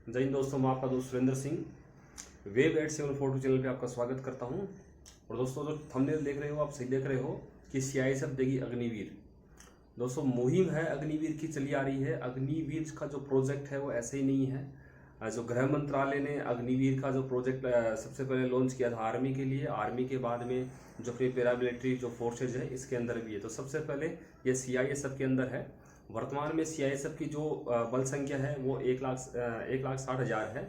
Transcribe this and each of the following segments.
जय हिंद दोस्तों, मैं आपका दोस्त सुरेंद्र सिंह वेब 8742 चैनल पे आपका स्वागत करता हूं। और दोस्तों, जो थंबनेल देख रहे हो आप सही देख रहे हो कि सीआईएसएफ देगी अग्निवीर। दोस्तों, मुहिम है अग्निवीर की चली आ रही है। अग्निवीर का जो प्रोजेक्ट है वो ऐसे ही नहीं है। जो गृह मंत्रालय ने अग्निवीर का जो प्रोजेक्ट सबसे पहले लॉन्च किया था आर्मी के लिए, आर्मी के बाद में जो अपनी पैरामिलिट्री जो फोर्सेज है इसके अंदर भी है। तो सबसे पहले ये सीआईएसएफ के अंदर है। वर्तमान में सीआईएसएफ की जो बल संख्या है वो 1,60,000 है।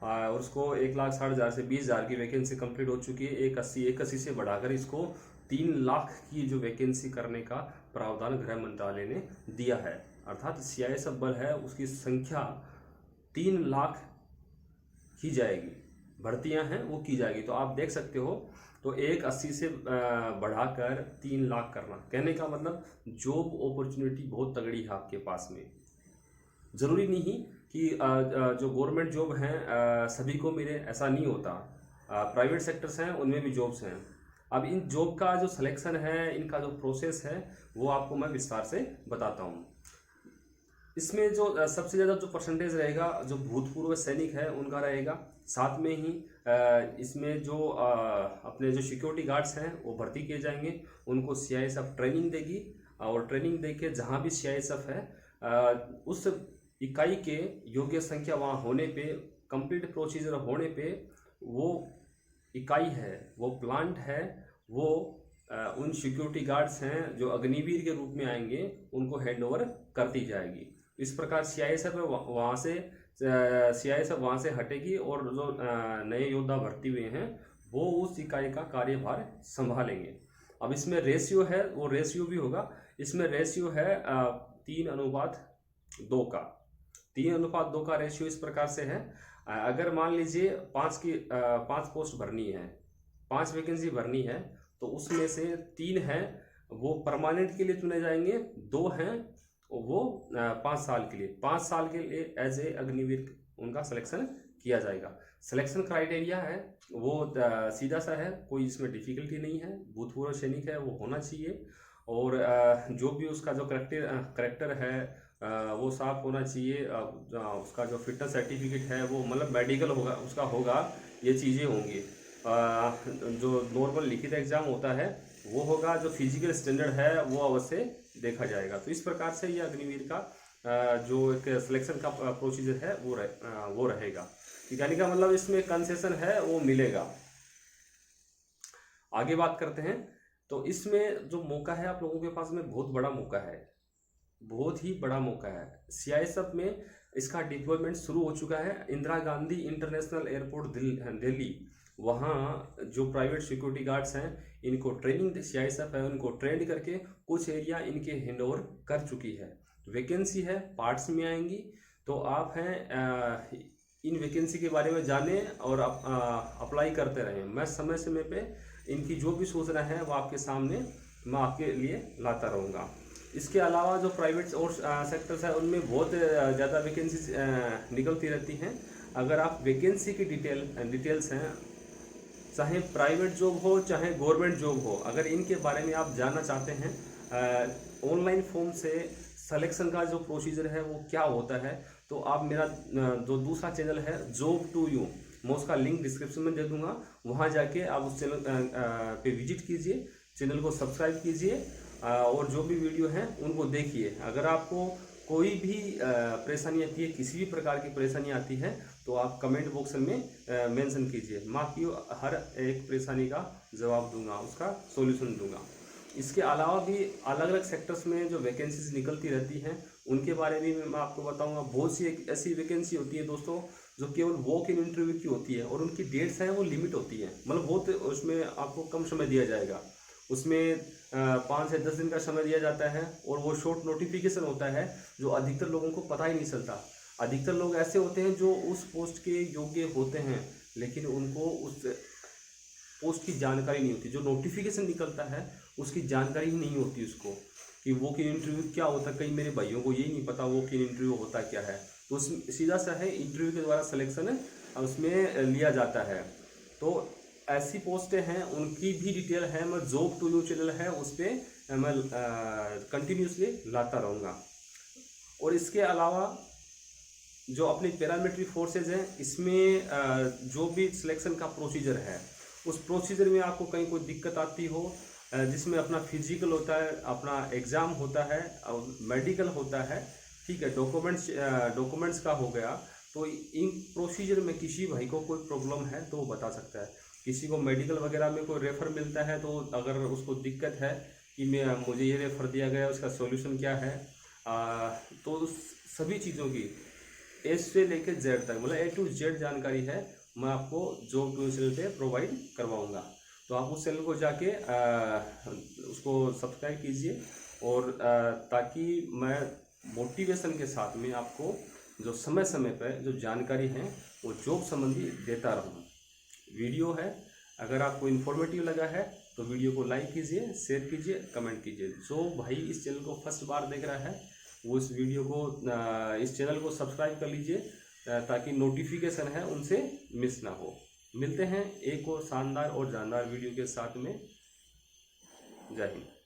और उसको 1,60,000 से 20,000 की वैकेंसी कंप्लीट हो चुकी है। 180 से बढ़ाकर इसको 3 लाख की जो वैकेंसी करने का प्रावधान गृह मंत्रालय ने दिया है। अर्थात सीआईएसएफ बल है उसकी संख्या 3 लाख की जाएगी, भर्तियां हैं वो की जाएगी। तो आप देख सकते हो, तो 180 से बढ़ाकर 3 लाख करना, कहने का मतलब जॉब अपॉर्चुनिटी बहुत तगड़ी है आपके पास में। जरूरी नहीं कि जो गवर्नमेंट जॉब हैं सभी को मिले, ऐसा नहीं होता। प्राइवेट सेक्टर्स हैं उनमें भी जॉब्स हैं। अब इन जॉब का जो सिलेक्शन है, इनका जो प्रोसेस है वो आपको मैं विस्तार से बताता हूँ। इसमें जो सबसे ज़्यादा जो परसेंटेज रहेगा जो भूतपूर्व सैनिक है उनका रहेगा। साथ में ही इसमें जो अपने जो सिक्योरिटी गार्ड्स हैं वो भर्ती किए जाएंगे, उनको सीआईएसएफ ट्रेनिंग देगी। और ट्रेनिंग देके जहाँ भी सीआईएसएफ है उस इकाई के योग्य संख्या वहाँ होने पे, कंप्लीट प्रोसीजर होने पे, वो इकाई है, वो प्लांट है, वो उन सिक्योरिटी गार्ड्स हैं जो अग्निवीर के रूप में आएंगे उनको हैंडओवर कर दी जाएगी। इस प्रकार सीआईएसएफ वहाँ से हटेगी और जो नए योद्धा भर्ती हुए हैं वो उस इकाई का कार्यभार संभालेंगे। अब इसमें रेशियो है, वो रेशियो भी होगा। इसमें रेशियो है 3:2 का। 3:2 का रेशियो इस प्रकार से है। अगर मान लीजिए 5 पोस्ट भरनी है, 5 वैकेंसी भरनी है, तो उसमें से 3 हैं वो परमानेंट के लिए चुने जाएंगे, 2 हैं वो 5 साल के लिए। 5 साल के लिए एज ए अग्निवीर उनका सिलेक्शन किया जाएगा। सिलेक्शन क्राइटेरिया है वो सीधा सा है, कोई इसमें डिफिकल्टी नहीं है। भूतपूर्व सैनिक है वो होना चाहिए। और जो भी उसका जो करेक्टर है वो साफ होना चाहिए। उसका जो फिटनेस सर्टिफिकेट है वो मतलब मेडिकल होगा, उसका होगा, ये चीज़ें होंगी। जो नॉर्मल लिखित एग्जाम होता है वो होगा, जो फिजिकल स्टैंडर्ड है वो अवश्य देखा जाएगा। तो इस प्रकार से ये अग्निवीर का जो एक सिलेक्शन का प्रोसीजर है वो रहेगा। यानी का मतलब इसमें कंसेशन है वो मिलेगा। आगे बात करते हैं। तो इसमें जो मौका है आप लोगों के पास में बहुत बड़ा मौका है, बहुत ही बड़ा मौका है। सीआईएसएफ में इसका डिप्लॉयमेंट शुरू हो चुका है। इंदिरा गांधी इंटरनेशनल एयरपोर्ट दिल्ली, वहाँ जो प्राइवेट सिक्योरिटी गार्ड्स हैं इनको ट्रेनिंग सीआईएसएफ है उनको ट्रेंड करके कुछ एरिया इनके हैंडओवर कर चुकी है। वैकेंसी है, पार्ट्स में आएंगी। तो आप हैं इन वैकेंसी के बारे में जाने और अप्लाई करते रहें। मैं समय समय पे इनकी जो भी सूचना है वो आपके सामने मैं आपके लिए लाता रहूँगा। इसके अलावा जो प्राइवेट और सेक्टर्स है उनमें बहुत ज़्यादा वैकेंसी निकलती रहती हैं। अगर आप वैकेंसी की डिटेल्स हैं, चाहे प्राइवेट जॉब हो चाहे गवर्नमेंट जॉब हो, अगर इनके बारे में आप जानना चाहते हैं ऑनलाइन फॉर्म से सिलेक्शन का जो प्रोसीजर है वो क्या होता है, तो आप मेरा जो दूसरा चैनल है Job2U, मैं उसका लिंक डिस्क्रिप्शन में दे दूंगा। वहाँ जाके आप उस चैनल पे विजिट कीजिए, चैनल को सब्सक्राइब कीजिए और जो भी वीडियो हैं उनको देखिए। अगर आपको कोई भी परेशानी आती है, किसी भी प्रकार की परेशानी आती है, तो आप कमेंट बॉक्स में मेंशन कीजिए। मैं आपकी हर एक परेशानी का जवाब दूंगा, उसका सॉल्यूशन दूंगा। इसके अलावा भी अलग अलग सेक्टर्स में जो वैकेंसीज निकलती रहती हैं उनके बारे में मैं आपको बताऊंगा। बहुत सी ऐसी वैकेंसी होती है दोस्तों जो केवल वॉक इन इंटरव्यू की होती है और उनकी डेट्स हैं वो लिमिट होती है, मतलब बहुत उसमें आपको कम समय दिया जाएगा। उसमें 5 से 10 दिन का समय दिया जाता है और वो शॉर्ट नोटिफिकेशन होता है जो अधिकतर लोगों को पता ही नहीं चलता। अधिकतर लोग ऐसे होते हैं जो उस पोस्ट के योग्य होते हैं लेकिन उनको उस पोस्ट की जानकारी नहीं होती। जो नोटिफिकेशन निकलता है उसकी जानकारी ही नहीं होती उसको कि वॉक इन इंटरव्यू क्या होता है। कई मेरे भाइयों को यही नहीं पता वॉक इन इंटरव्यू होता क्या है। तो उस सीधा सा है इंटरव्यू के द्वारा सिलेक्शन उसमें लिया जाता है। तो ऐसी पोस्टें हैं उनकी भी डिटेल है, मैं Job2U चैनल है उस पर मैं कंटिन्यूसली लाता रहूँगा। और इसके अलावा जो अपनी पैरामिलिट्री फोर्सेज हैं इसमें जो भी सिलेक्शन का प्रोसीजर है उस प्रोसीजर में आपको कहीं कोई दिक्कत आती हो, जिसमें अपना फिजिकल होता है, अपना एग्ज़ाम होता है और मेडिकल होता है, ठीक है, डॉक्यूमेंट्स का हो गया, तो इन प्रोसीजर में किसी भाई को कोई प्रॉब्लम है तो वो बता सकता है। किसी को मेडिकल वगैरह में कोई रेफ़र मिलता है तो अगर उसको दिक्कत है कि मुझे ये रेफ़र दिया गया उसका सॉल्यूशन क्या है, तो सभी चीज़ों की ए से लेकर जेड तक, मतलब A to Z जानकारी है, मैं आपको जॉब टू चैनल पे प्रोवाइड करवाऊँगा। तो आप उस चैनल को जाके उसको सब्सक्राइब कीजिए और ताकि मैं मोटिवेशन के साथ में आपको जो समय समय पर जो जानकारी है वो जॉब संबंधी देता रहूँ। वीडियो है, अगर आपको इन्फॉर्मेटिव लगा है तो वीडियो को लाइक कीजिए, शेयर कीजिए, कमेंट कीजिए। जो भाई इस चैनल को फर्स्ट बार देख रहा है वो इस वीडियो को इस चैनल को सब्सक्राइब कर लीजिए ताकि नोटिफिकेशन है उनसे मिस ना हो। मिलते हैं एक और शानदार और जानदार वीडियो के साथ में। जय हिंद।